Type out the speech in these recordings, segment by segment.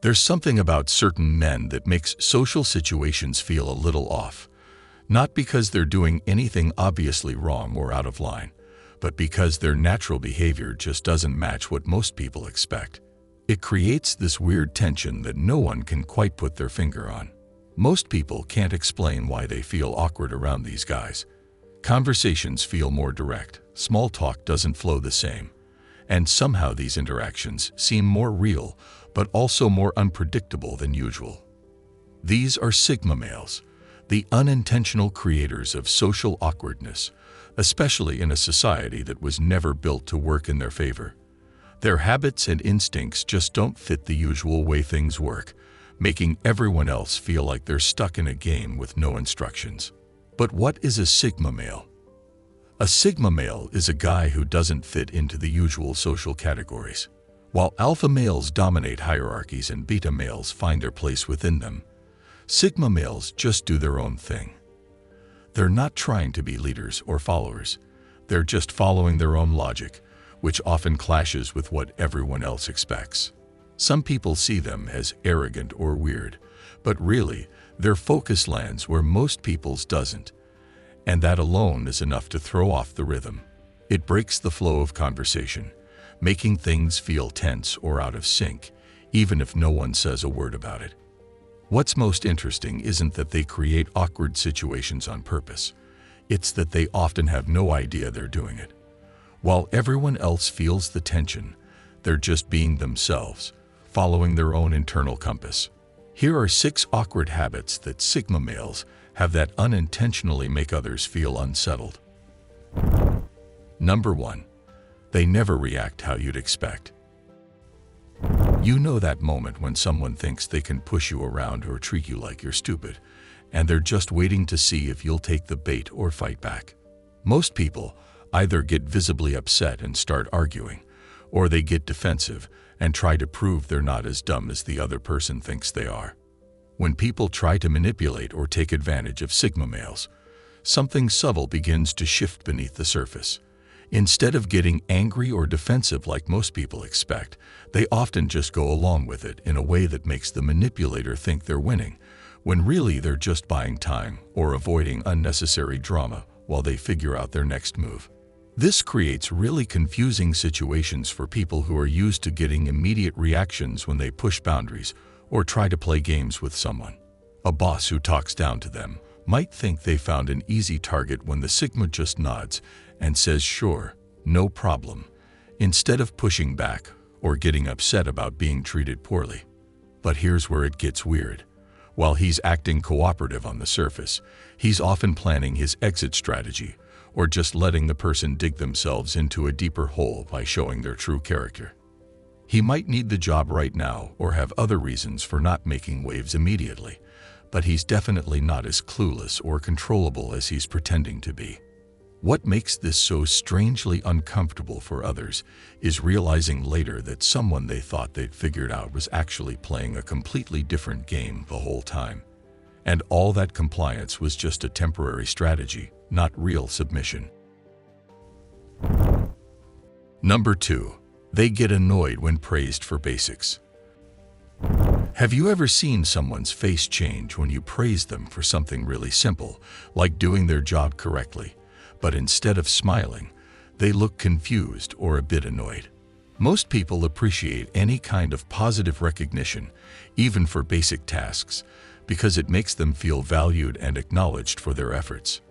There's something about certain men that makes social situations feel a little off, not because they're doing anything obviously wrong or out of line, but because their natural behavior just doesn't match what most people expect. It creates this weird tension that no one can quite put their finger on. Most people can't explain why they feel awkward around these guys. Conversations feel more direct, small talk doesn't flow the same, and somehow these interactions seem more real, but also more unpredictable than usual. These are Sigma males, the unintentional creators of social awkwardness, especially in a society that was never built to work in their favor. Their habits and instincts just don't fit the usual way things work, making everyone else feel like they're stuck in a game with no instructions. But what is a Sigma male? A Sigma male is a guy who doesn't fit into the usual social categories. While alpha males dominate hierarchies and beta males find their place within them, Sigma males just do their own thing. They're not trying to be leaders or followers. They're just following their own logic, which often clashes with what everyone else expects. Some people see them as arrogant or weird, but really, their focus lands where most people's doesn't, and that alone is enough to throw off the rhythm. It breaks the flow of conversation, making things feel tense or out of sync, even if no one says a word about it. What's most interesting isn't that they create awkward situations on purpose. It's that they often have no idea they're doing it. While everyone else feels the tension, they're just being themselves, following their own internal compass. Here are 6 awkward habits that Sigma males have that unintentionally make others feel unsettled. Number 1. They never react how you'd expect. You know that moment when someone thinks they can push you around or treat you like you're stupid, and they're just waiting to see if you'll take the bait or fight back. Most people either get visibly upset and start arguing, or they get defensive and try to prove they're not as dumb as the other person thinks they are. When people try to manipulate or take advantage of Sigma males, something subtle begins to shift beneath the surface. Instead of getting angry or defensive like most people expect, they often just go along with it in a way that makes the manipulator think they're winning, when really they're just buying time or avoiding unnecessary drama while they figure out their next move. This creates really confusing situations for people who are used to getting immediate reactions when they push boundaries or try to play games with someone. A boss who talks down to them might think they found an easy target when the Sigma just nods and says sure, no problem, instead of pushing back or getting upset about being treated poorly. But here's where it gets weird. While he's acting cooperative on the surface, he's often planning his exit strategy or just letting the person dig themselves into a deeper hole by showing their true character. He might need the job right now or have other reasons for not making waves immediately, but he's definitely not as clueless or controllable as he's pretending to be. What makes this so strangely uncomfortable for others is realizing later that someone they thought they'd figured out was actually playing a completely different game the whole time. And all that compliance was just a temporary strategy, not real submission. Number 2. They get annoyed when praised for basics. Have you ever seen someone's face change when you praise them for something really simple, like doing their job correctly, but instead of smiling, they look confused or a bit annoyed? Most people appreciate any kind of positive recognition, even for basic tasks, because it makes them feel valued and acknowledged for their efforts.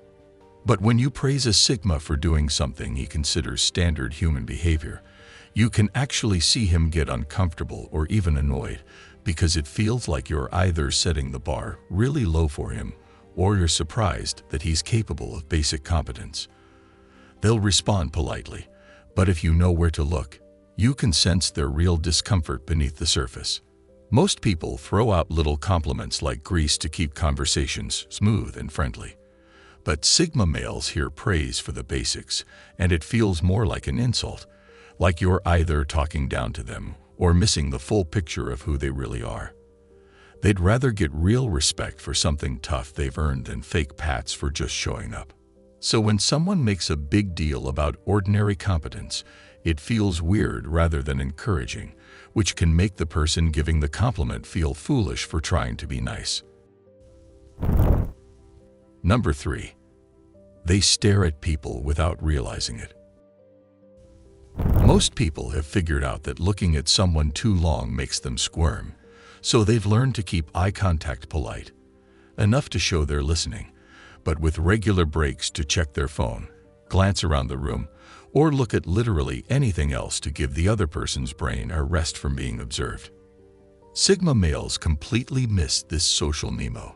But when you praise a Sigma for doing something he considers standard human behavior, you can actually see him get uncomfortable or even annoyed, because it feels like you're either setting the bar really low for him or you're surprised that he's capable of basic competence. They'll respond politely, but if you know where to look, you can sense their real discomfort beneath the surface. Most people throw out little compliments like grease to keep conversations smooth and friendly. But Sigma males hear praise for the basics, and it feels more like an insult, like you're either talking down to them or missing the full picture of who they really are. They'd rather get real respect for something tough they've earned than fake pats for just showing up. So when someone makes a big deal about ordinary competence, it feels weird rather than encouraging, which can make the person giving the compliment feel foolish for trying to be nice. Number 3. They stare at people without realizing it. Most people have figured out that looking at someone too long makes them squirm, so they've learned to keep eye contact polite, enough to show they're listening, but with regular breaks to check their phone, glance around the room, or look at literally anything else to give the other person's brain a rest from being observed. Sigma males completely miss this social Nemo.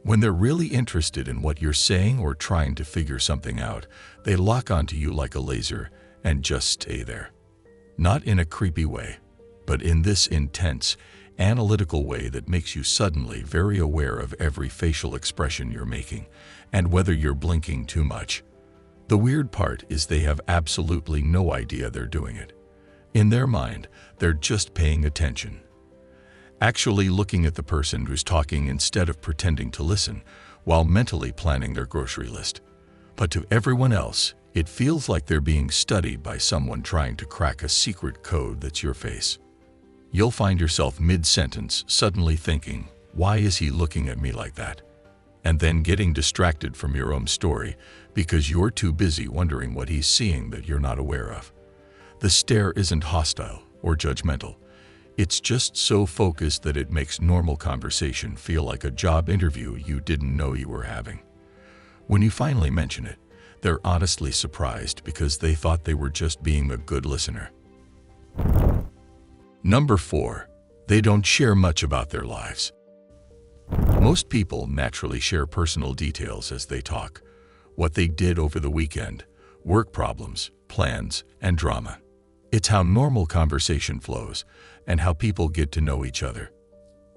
When they're really interested in what you're saying or trying to figure something out, they lock onto you like a laser and just stay there. Not in a creepy way, but in this intense, analytical way that makes you suddenly very aware of every facial expression you're making and whether you're blinking too much. The weird part is they have absolutely no idea they're doing it. In their mind, they're just paying attention, actually looking at the person who's talking instead of pretending to listen while mentally planning their grocery list. But to everyone else, it feels like they're being studied by someone trying to crack a secret code that's your face. You'll find yourself mid-sentence suddenly thinking, "Why is he looking at me like that?" And then getting distracted from your own story because you're too busy wondering what he's seeing that you're not aware of. The stare isn't hostile or judgmental. It's just so focused that it makes normal conversation feel like a job interview you didn't know you were having. When you finally mention it, they're honestly surprised because they thought they were just being a good listener. Number 4. They don't share much about their lives. Most people naturally share personal details as they talk. What they did over the weekend, work problems, plans, and drama. It's how normal conversation flows and how people get to know each other.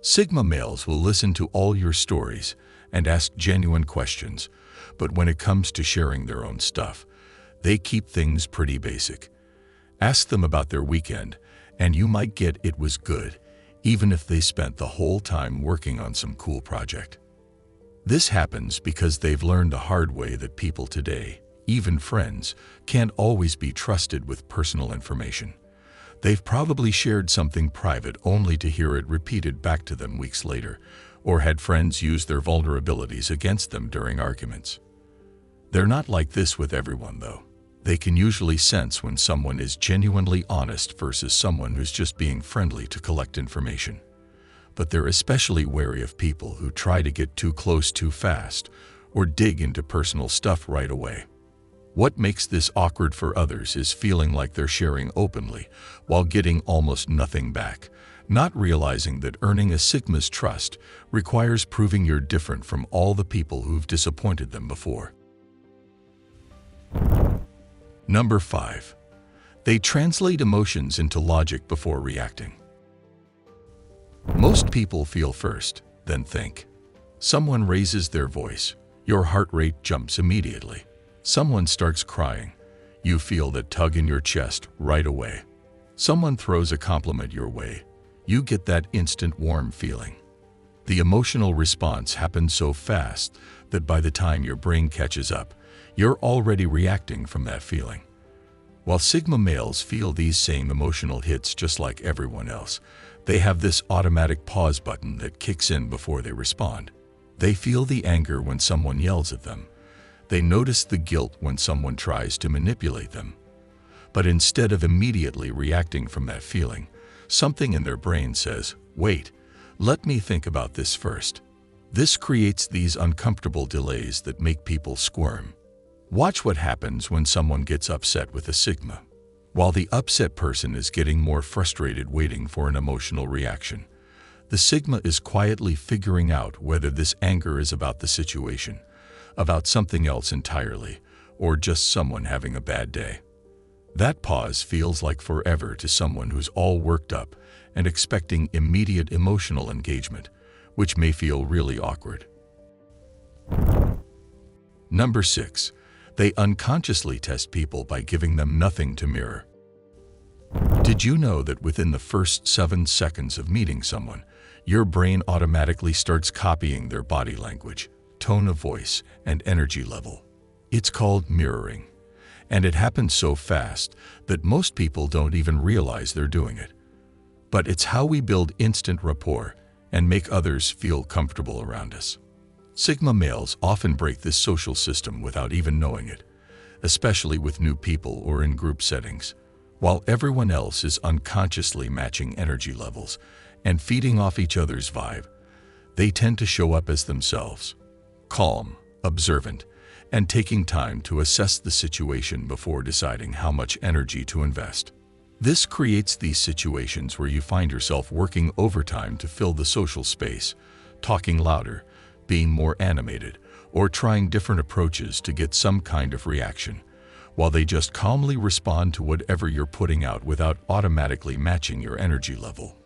Sigma males will listen to all your stories and ask genuine questions, but when it comes to sharing their own stuff, they keep things pretty basic. Ask them about their weekend, and you might get it was good, even if they spent the whole time working on some cool project. This happens because they've learned the hard way that people today, even friends, can't always be trusted with personal information. They've probably shared something private only to hear it repeated back to them weeks later, or had friends use their vulnerabilities against them during arguments. They're not like this with everyone, though. They can usually sense when someone is genuinely honest versus someone who's just being friendly to collect information. But they're especially wary of people who try to get too close too fast or dig into personal stuff right away. What makes this awkward for others is feeling like they're sharing openly while getting almost nothing back, not realizing that earning a Sigma's trust requires proving you're different from all the people who've disappointed them before. Number 5. They translate emotions into logic before reacting. Most people feel first, then think. Someone raises their voice, your heart rate jumps immediately. Someone starts crying, you feel that tug in your chest right away. Someone throws a compliment your way, you get that instant warm feeling. The emotional response happens so fast that by the time your brain catches up, you're already reacting from that feeling. While Sigma males feel these same emotional hits just like everyone else, they have this automatic pause button that kicks in before they respond. They feel the anger when someone yells at them. They notice the guilt when someone tries to manipulate them. But instead of immediately reacting from that feeling, something in their brain says, "Wait, let me think about this first." This creates these uncomfortable delays that make people squirm. Watch what happens when someone gets upset with a Sigma. While the upset person is getting more frustrated waiting for an emotional reaction, the Sigma is quietly figuring out whether this anger is about the situation, about something else entirely, or just someone having a bad day. That pause feels like forever to someone who's all worked up and expecting immediate emotional engagement, which may feel really awkward. Number 6. They unconsciously test people by giving them nothing to mirror. Did you know that within the first 7 seconds of meeting someone, your brain automatically starts copying their body language, tone of voice, and energy level? It's called mirroring, and it happens so fast that most people don't even realize they're doing it. but it's how we build instant rapport and make others feel comfortable around us. Sigma males often break this social system without even knowing it, especially with new people or in group settings. While everyone else is unconsciously matching energy levels and feeding off each other's vibe, they tend to show up as themselves, calm, observant, and taking time to assess the situation before deciding how much energy to invest. This creates these situations where you find yourself working overtime to fill the social space, talking louder, being more animated, or trying different approaches to get some kind of reaction, while they just calmly respond to whatever you're putting out without automatically matching your energy level.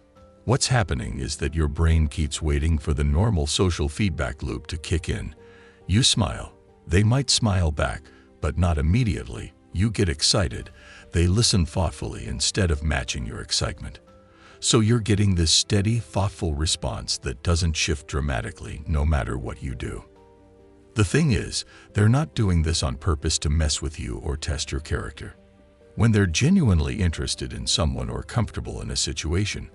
What's happening is that your brain keeps waiting for the normal social feedback loop to kick in. You smile, they might smile back, but not immediately. You get excited, they listen thoughtfully instead of matching your excitement. So you're getting this steady, thoughtful response that doesn't shift dramatically no matter what you do. The thing is, they're not doing this on purpose to mess with you or test your character. When they're genuinely interested in someone or comfortable in a situation,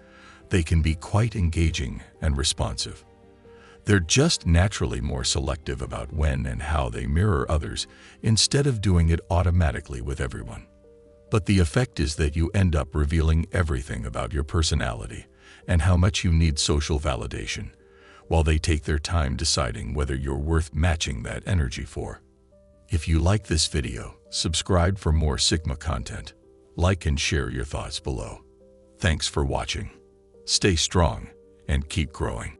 they can be quite engaging and responsive. They're just naturally more selective about when and how they mirror others instead of doing it automatically with everyone. But the effect is that you end up revealing everything about your personality and how much you need social validation, while they take their time deciding whether you're worth matching that energy for. If you like this video, subscribe for more Sigma content. Like and share your thoughts below. Thanks for watching. Stay strong and keep growing.